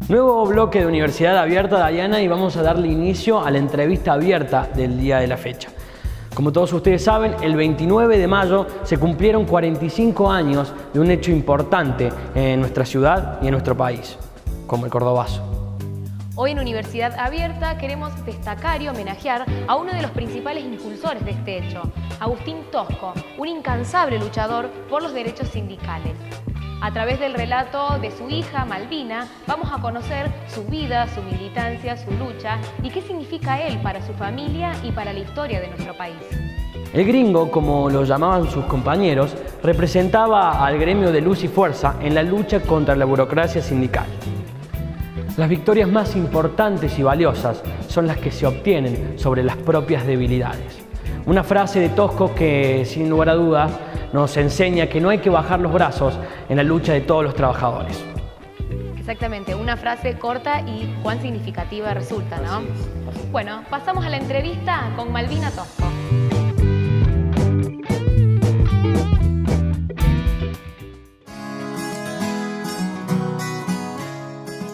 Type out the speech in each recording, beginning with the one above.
Nuevo bloque de Universidad Abierta, Dayana, y vamos a darle inicio a la entrevista abierta del día de la fecha. Como todos ustedes saben, el 29 de mayo se cumplieron 45 años de un hecho importante en nuestra ciudad y en nuestro país, como el Cordobazo. Hoy en Universidad Abierta queremos destacar y homenajear a uno de los principales impulsores de este hecho, Agustín Tosco, un incansable luchador por los derechos sindicales. A través del relato de su hija, Malvina, vamos a conocer su vida, su militancia, su lucha y qué significa él para su familia y para la historia de nuestro país. El gringo, como lo llamaban sus compañeros, representaba al gremio de luz y fuerza en la lucha contra la burocracia sindical. Las victorias más importantes y valiosas son las que se obtienen sobre las propias debilidades. Una frase de Tosco que, sin lugar a dudas, nos enseña que no hay que bajar los brazos en la lucha de todos los trabajadores. Exactamente, una frase corta y cuán significativa resulta, ¿no? Bueno, pasamos a la entrevista con Malvina Tosco.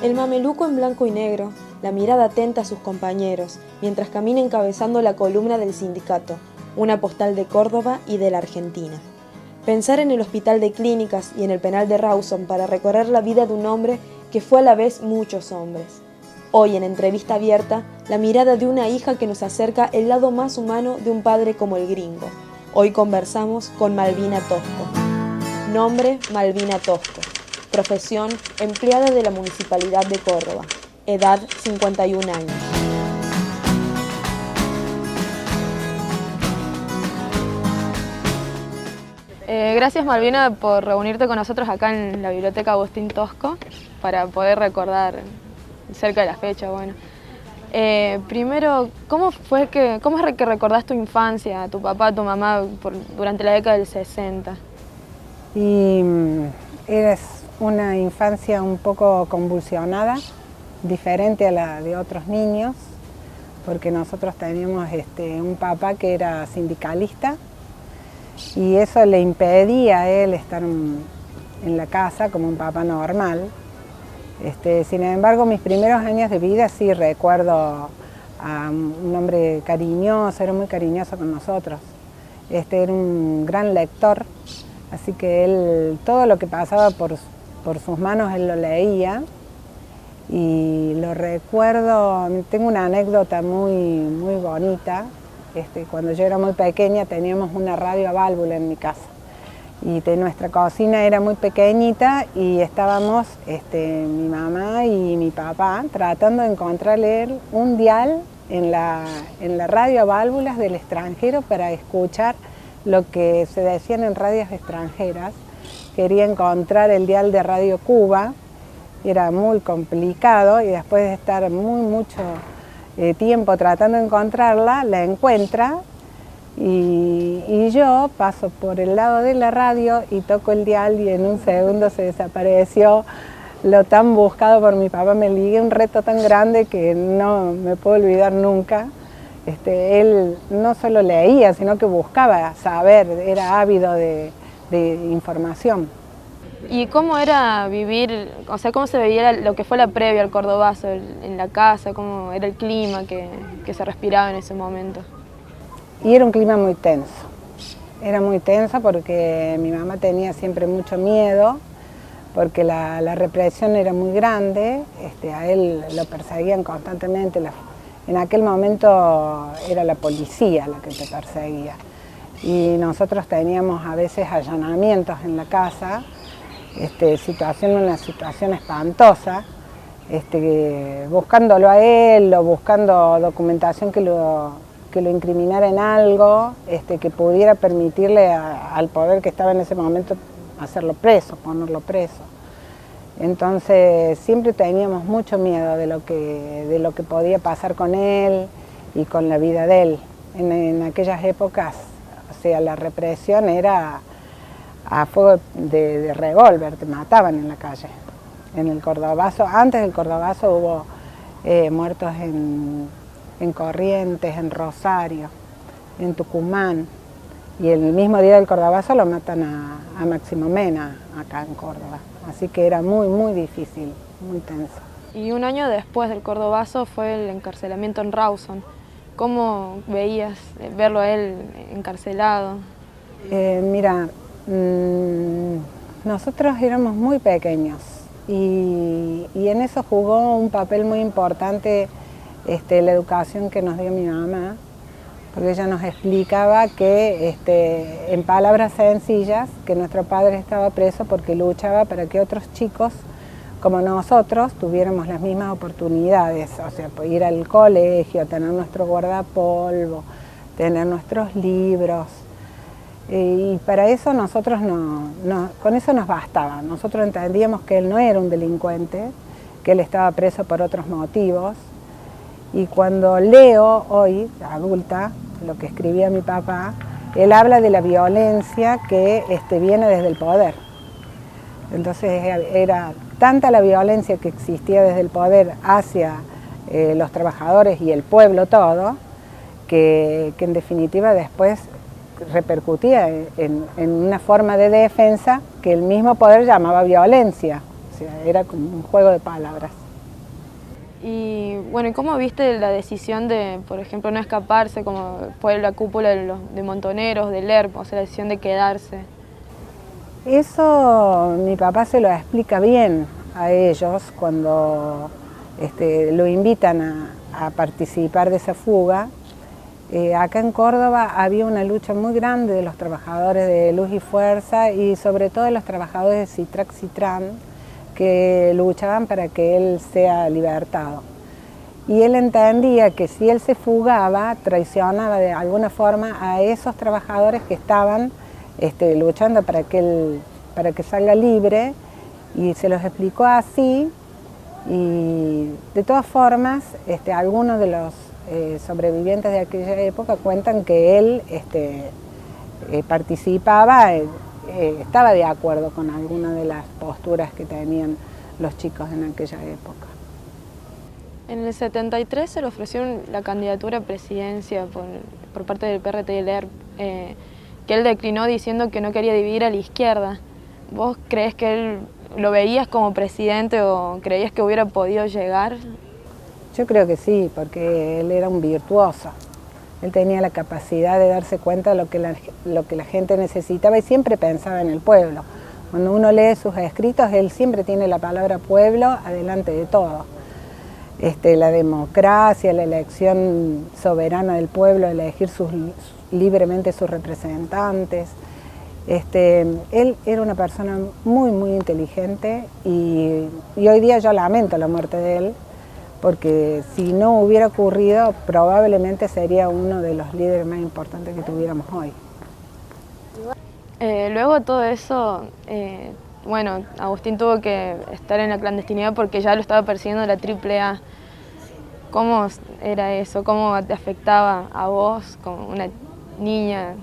El mameluco en blanco y negro, la mirada atenta a sus compañeros, mientras camina encabezando la columna del sindicato, una postal de Córdoba y de la Argentina. Pensar en el hospital de clínicas y en el penal de Rawson para recorrer la vida de un hombre que fue a la vez muchos hombres. Hoy en Entrevista Abierta, la mirada de una hija que nos acerca el lado más humano de un padre como el gringo. Hoy conversamos con Malvina Tosco. Nombre: Malvina Tosco. Profesión: empleada de la Municipalidad de Córdoba. Edad: 51 años. Gracias, Malvina, por reunirte con nosotros acá en la Biblioteca Agustín Tosco para poder recordar cerca de la fecha. Bueno, primero, ¿cómo es que recordás tu infancia, a tu papá, a tu mamá durante la década del 60? Y es una infancia un poco convulsionada, diferente a la de otros niños, porque nosotros teníamos un papá que era sindicalista y eso le impedía a él estar en la casa como un papá normal. Sin embargo, mis primeros años de vida sí recuerdo a un hombre cariñoso, era muy cariñoso con nosotros. Era un gran lector, así que él, todo lo que pasaba por sus manos, él lo leía. Y lo recuerdo, tengo una anécdota muy bonita. Cuando yo era muy pequeña teníamos una radio a válvula en mi casa y nuestra cocina era muy pequeñita y estábamos mi mamá y mi papá tratando de encontrarle un dial en la radio a válvulas del extranjero para escuchar lo que se decían en radios extranjeras. Quería encontrar el dial de Radio Cuba. Era muy complicado y después de estar mucho tiempo tratando de encontrarla, la encuentra y yo paso por el lado de la radio y toco el dial y en un segundo se desapareció lo tan buscado por mi papá. Me ligué un reto tan grande que no me puedo olvidar nunca. Él no solo leía, sino que buscaba saber, era ávido de información. ¿Y cómo era vivir, o sea, cómo se veía lo que fue la previa al Cordobazo en la casa, cómo era el clima que se respiraba en ese momento? Y era un clima muy tenso. Era muy tenso porque mi mamá tenía siempre mucho miedo, porque la represión era muy grande, a él lo perseguían constantemente. En aquel momento era la policía la que te perseguía. Y nosotros teníamos a veces allanamientos en la casa, una situación espantosa, buscándolo a él o buscando documentación que lo incriminara en algo, que pudiera permitirle al poder que estaba en ese momento hacerlo preso, ponerlo preso. Entonces siempre teníamos mucho miedo de lo que podía pasar con él y con la vida de él. En aquellas épocas, o sea, la represión era a fuego de revólver, te mataban en la calle. En el Cordobazo, antes del Cordobazo hubo muertos en Corrientes, en Rosario, en Tucumán, y el mismo día del Cordobazo lo matan a Máximo Mena acá en Córdoba. Así que era muy difícil, muy tenso. Y un año después del Cordobazo fue el encarcelamiento en Rawson. ¿Cómo veías verlo a él encarcelado? Mira, nosotros éramos muy pequeños y en eso jugó un papel muy importante la educación que nos dio mi mamá, porque ella nos explicaba que, en palabras sencillas, que nuestro padre estaba preso porque luchaba para que otros chicos como nosotros tuviéramos las mismas oportunidades, o sea, ir al colegio, tener nuestro guardapolvo, tener nuestros libros. Y para eso nosotros con eso nos bastaba. Nosotros entendíamos que él no era un delincuente, que él estaba preso por otros motivos. Y cuando leo hoy, adulta, lo que escribía mi papá, él habla de la violencia que viene desde el poder. Entonces era tanta la violencia que existía desde el poder hacia los trabajadores y el pueblo todo, que en definitiva después repercutía en una forma de defensa que el mismo poder llamaba violencia. O sea, era como un juego de palabras. Y bueno, ¿cómo viste la decisión de, por ejemplo, no escaparse, como fue la cúpula de Montoneros, del ERP, o sea, la decisión de quedarse? Eso mi papá se lo explica bien a ellos cuando lo invitan a participar de esa fuga. Acá en Córdoba había una lucha muy grande de los trabajadores de Luz y Fuerza y sobre todo de los trabajadores de Citrac Citran, que luchaban para que él sea libertado. Y él entendía que si él se fugaba, traicionaba de alguna forma a esos trabajadores que estaban luchando para que salga libre, y se los explicó así. Y de todas formas, algunos de los sobrevivientes de aquella época cuentan que él participaba, estaba de acuerdo con algunas de las posturas que tenían los chicos en aquella época. En el 73 se le ofreció la candidatura a presidencia por parte del PRT y el ERP, que él declinó diciendo que no quería dividir a la izquierda. ¿Vos creés que él lo veías como presidente o creías que hubiera podido llegar? Yo creo que sí, porque él era un virtuoso. Él tenía la capacidad de darse cuenta de lo que la gente necesitaba y siempre pensaba en el pueblo. Cuando uno lee sus escritos, él siempre tiene la palabra pueblo adelante de todo. La democracia, la elección soberana del pueblo, elegir libremente sus representantes. Él era una persona muy, muy inteligente y hoy día yo lamento la muerte de él, porque si no hubiera ocurrido, probablemente sería uno de los líderes más importantes que tuviéramos hoy. Luego de todo eso, bueno, Agustín tuvo que estar en la clandestinidad porque ya lo estaba persiguiendo la AAA. ¿Cómo era eso? ¿Cómo te afectaba a vos como una niña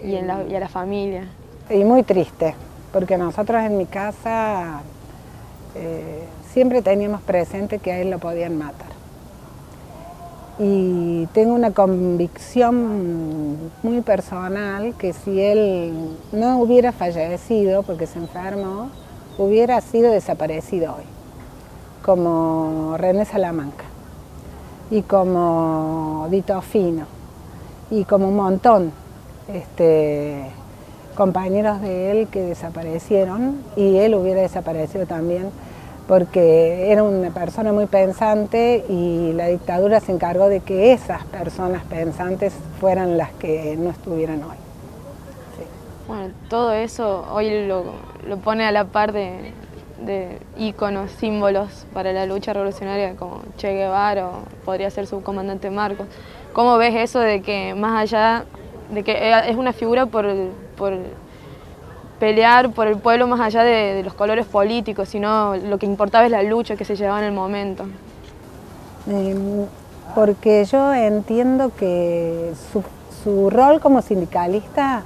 y a la familia? Y muy triste, porque nosotros en mi casa siempre teníamos presente que a él lo podían matar. Y tengo una convicción muy personal que si él no hubiera fallecido porque se enfermó, hubiera sido desaparecido hoy, como René Salamanca y como Dito Fino y como un montón compañeros de él que desaparecieron, y él hubiera desaparecido también, porque era una persona muy pensante y la dictadura se encargó de que esas personas pensantes fueran las que no estuvieran hoy. Sí. Bueno, todo eso hoy lo pone a la par de íconos, símbolos para la lucha revolucionaria como Che Guevara o podría ser su comandante Marcos. ¿Cómo ves eso de que más allá de que es una figura por pelear por el pueblo más allá de los colores políticos, sino lo que importaba es la lucha que se llevaba en el momento? Porque yo entiendo que su rol como sindicalista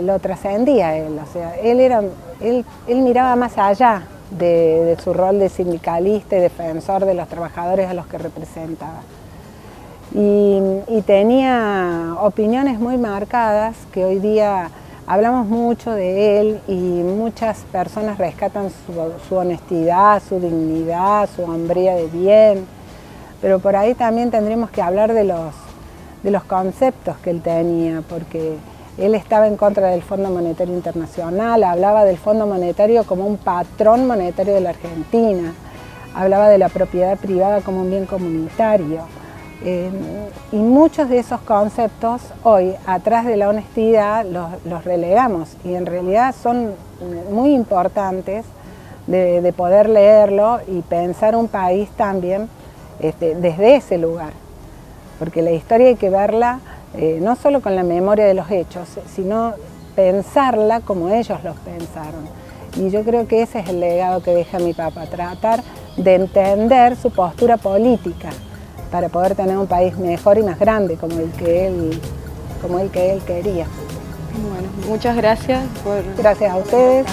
lo trascendía él, o sea, él miraba más allá de su rol de sindicalista y defensor de los trabajadores a los que representaba. Y tenía opiniones muy marcadas que hoy día hablamos mucho de él y muchas personas rescatan su honestidad, su dignidad, su hombría de bien, pero por ahí también tendríamos que hablar de los conceptos que él tenía, porque él estaba en contra del Fondo Monetario Internacional, hablaba del Fondo Monetario como un patrón monetario de la Argentina, hablaba de la propiedad privada como un bien comunitario. Y muchos de esos conceptos hoy, atrás de la honestidad, los relegamos y en realidad son muy importantes de poder leerlo y pensar un país también desde ese lugar, porque la historia hay que verla no solo con la memoria de los hechos, sino pensarla como ellos los pensaron. Y yo creo que ese es el legado que deja mi papá, tratar de entender su postura política para poder tener un país mejor y más grande como el que él quería. Bueno, muchas gracias por... Gracias a ustedes.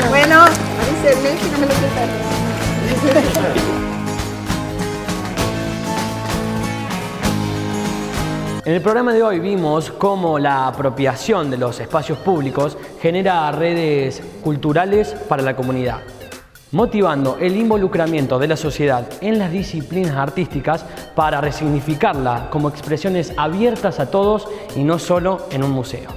Bueno, avísenme si no me lo quitan. En el programa de hoy vimos cómo la apropiación de los espacios públicos genera redes culturales para la comunidad, motivando el involucramiento de la sociedad en las disciplinas artísticas para resignificarla como expresiones abiertas a todos y no solo en un museo.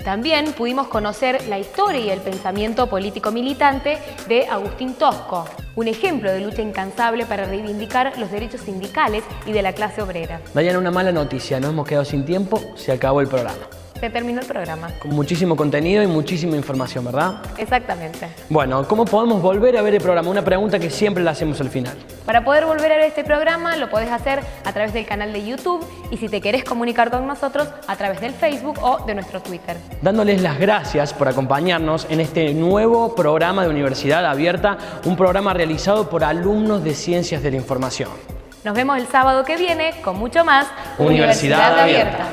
También pudimos conocer la historia y el pensamiento político militante de Agustín Tosco, un ejemplo de lucha incansable para reivindicar los derechos sindicales y de la clase obrera. Dayan, una mala noticia, nos hemos quedado sin tiempo, se acabó el programa. Se terminó el programa. Con muchísimo contenido y muchísima información, ¿verdad? Exactamente. Bueno, ¿cómo podemos volver a ver el programa? Una pregunta que siempre la hacemos al final. Para poder volver a ver este programa lo podés hacer a través del canal de YouTube y si te querés comunicar con nosotros a través del Facebook o de nuestro Twitter. Dándoles las gracias por acompañarnos en este nuevo programa de Universidad Abierta, un programa realizado por alumnos de Ciencias de la Información. Nos vemos el sábado que viene con mucho más Universidad Abierta.